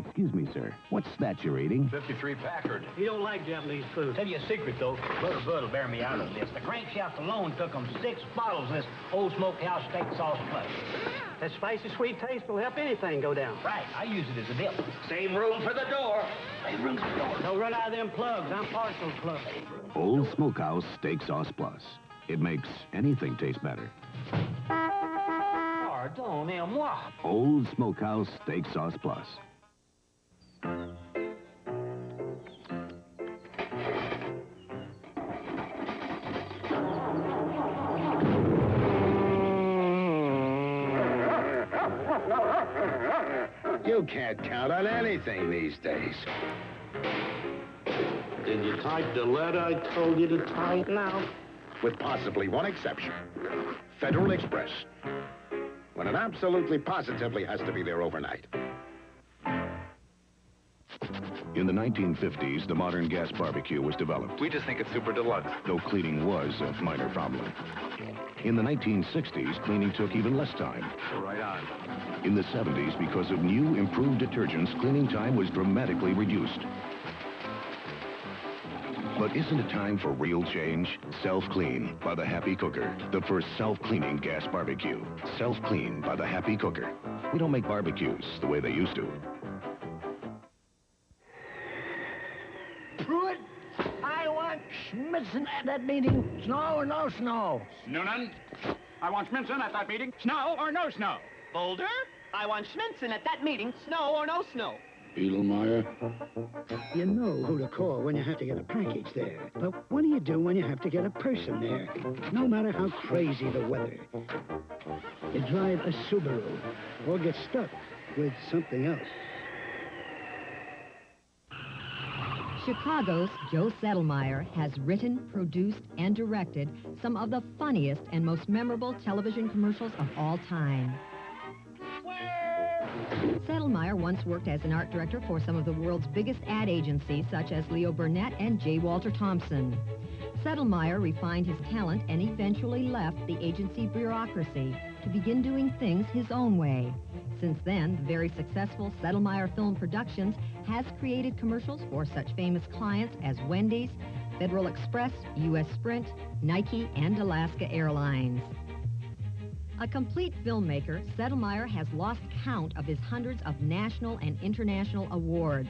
Excuse me, sir. What's that you're eating? 53 Packard. You don't like Japanese food. Tell you a secret, though. Brother Bud will bear me out of this. The crankshaft alone took them 6 bottles of this old smokehouse steak sauce plus. That spicy sweet taste will help anything go down. Right. I use it as a dip. Same room for the door. Same room for the door. Don't run out of them plugs. I'm partial to plugs. Old Smokehouse Steak Sauce Plus. It makes anything taste better. Pardonnez-moi. Old Smokehouse Steak Sauce Plus. You can't count on anything these days. Did you type the letter I told you to type? No. With possibly one exception. Federal Express. When it absolutely positively has to be there overnight. In the 1950s, the modern gas barbecue was developed. We just think it's super deluxe. Though cleaning was a minor problem. In the 1960s, cleaning took even less time. Right on. In the 70s, because of new, improved detergents, cleaning time was dramatically reduced. But isn't it time for real change? Self-Clean by the Happy Cooker. The first self-cleaning gas barbecue. Self-Clean by the Happy Cooker. We don't make barbecues the way they used to. Pruitt, I want Schmitzen at that meeting. Snow or no snow? Noonan, I want Schmitzen at that meeting. Snow or no snow? Boulder, I want Schmitzen at that meeting. Snow or no snow? Sedelmaier. You know who to call when you have to get a package there. But what do you do when you have to get a person there? No matter how crazy the weather. You drive a Subaru or get stuck with something else. Chicago's Joe Sedelmaier has written, produced, and directed some of the funniest and most memorable television commercials of all time. Sedelmaier once worked as an art director for some of the world's biggest ad agencies, such as Leo Burnett and J. Walter Thompson. Sedelmaier refined his talent and eventually left the agency bureaucracy to begin doing things his own way. Since then, the very successful Sedelmaier Film Productions has created commercials for such famous clients as Wendy's, Federal Express, U.S. Sprint, Nike, and Alaska Airlines. A complete filmmaker, Sedelmaier has lost count of his hundreds of national and international awards.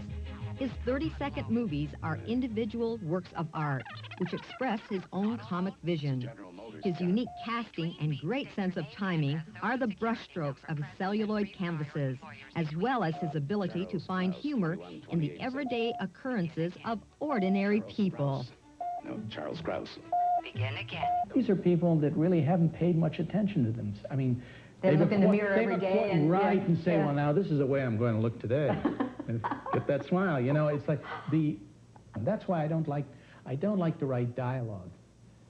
His 30-second movies are individual works of art, which express his own comic vision. His unique casting and great sense of timing are the brushstrokes of his celluloid canvases, as well as his ability to find humor in the everyday occurrences of ordinary people. No, Charles Krause. Begin again. These are people that really haven't paid much attention to them. I mean, they look in the mirror every day and right and say, well, now this is the way I'm going to look today. And get that smile. You know, it's like that's why I don't like to write dialogue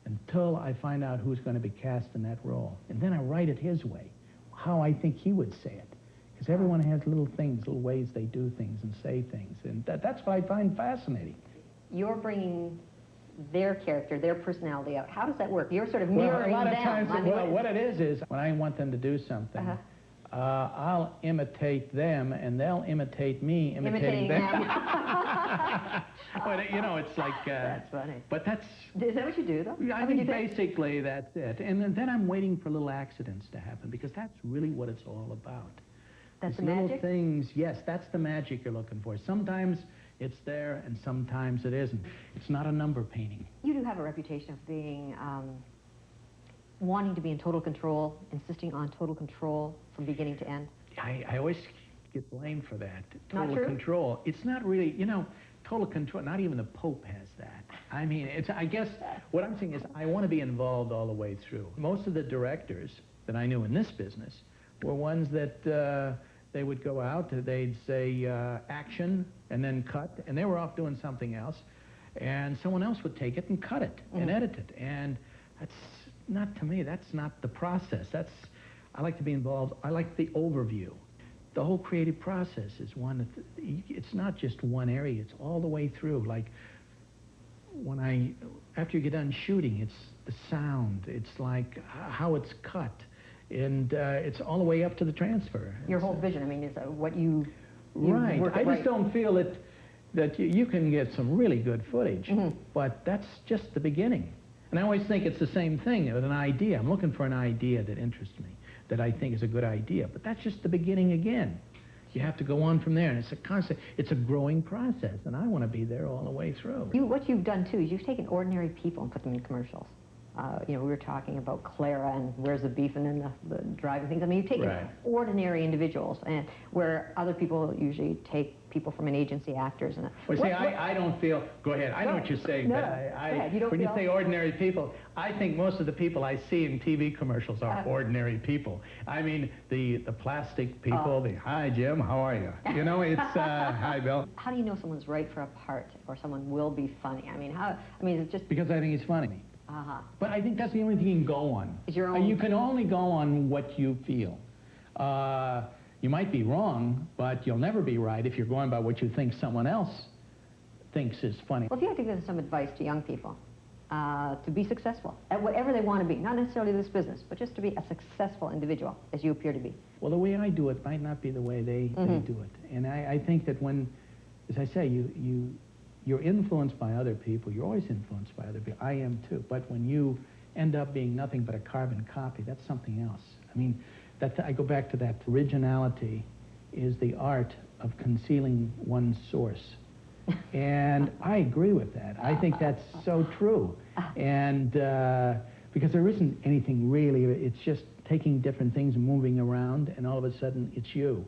until I find out who's going to be cast in that role. And then I write it his way, how I think he would say it. Because everyone has little things, little ways they do things and say things. And that's what I find fascinating. You're bringing their character, their personality out. How does that work? You're sort of mirroring them. Well, a lot of times, what it is when I want them to do something, I'll imitate them, and they'll imitate me imitating them. But, you know, it's like... that's funny. But that's... Is that what you do, though? I mean, basically, that's it. And then I'm waiting for little accidents to happen, because that's really what it's all about. That's These the little magic? things, yes, that's the magic you're looking for. Sometimes it's there, and sometimes it isn't. It's not a number painting. You do have a reputation of being... wanting to be in total control, insisting on total control from beginning to end. I always get blamed for that. Not true? Control. It's not really, you know, total control. Not even the Pope has that. I mean, I guess what I'm saying is I want to be involved all the way through. Most of the directors that I knew in this business were ones that they would go out, they'd say action, and then cut, and they were off doing something else, and someone else would take it and cut it and edit it. And that's not, to me, that's not the process. I like to be involved. I like the overview. The whole creative process is one that, it's not just one area, it's all the way through. Like, after you get done shooting, it's the sound, it's like how it's cut, and it's all the way up to the transfer. Your whole vision, I mean, is what you Right. I just don't feel that you can get some really good footage, but that's just the beginning. And I always think it's the same thing with an idea. I'm looking for an idea that interests me, that I think is a good idea, but that's just the beginning again. You have to go on from there, and it's a constant, it's a growing process, and I want to be there all the way through. What you've done, too, is you've taken ordinary people and put them in commercials. You know, we were talking about Clara and Where's the Beef and then the driving things. I mean, you've taken ordinary individuals, and where other people usually take people from an agency, actors. And well, see, I don't feel, go ahead, I know what you're saying, but when you say ordinary people, I think most of the people I see in TV commercials are ordinary people. I mean, the plastic people, the, hi, Jim, how are you? You know, it's, hi, Bill. How do you know someone's right for a part or someone will be funny? I mean, it's just... Because I think he's funny. But I think that's the only thing you can go on. Is your own... You can only go on what you feel. You might be wrong, but you'll never be right if you're going by what you think someone else thinks is funny. Well, if you had to give some advice to young people to be successful at whatever they want to be, not necessarily this business, but just to be a successful individual, as you appear to be. Well, the way I do it might not be the way they do it. And I think that when, as I say, you're influenced by other people. You're always influenced by other people. I am too. But when you end up being nothing but a carbon copy, that's something else. I mean, I go back to that. Originality is the art of concealing one's source. And I agree with that. I think that's so true. And because there isn't anything really, it's just taking different things and moving around, and all of a sudden, it's you.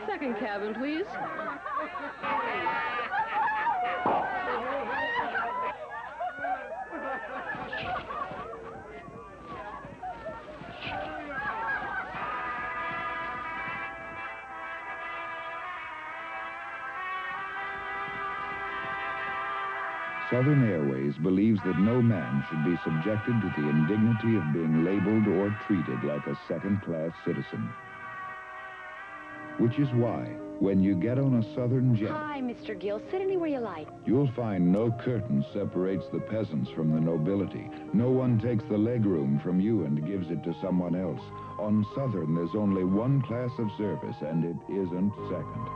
Second cabin, please. Southern Airways believes that no man should be subjected to the indignity of being labeled or treated like a second-class citizen. Which is why, when you get on a Southern jet... Hi, Mr. Gill. Sit anywhere you like. You'll find no curtain separates the peasants from the nobility. No one takes the legroom from you and gives it to someone else. On Southern, there's only one class of service, and it isn't second.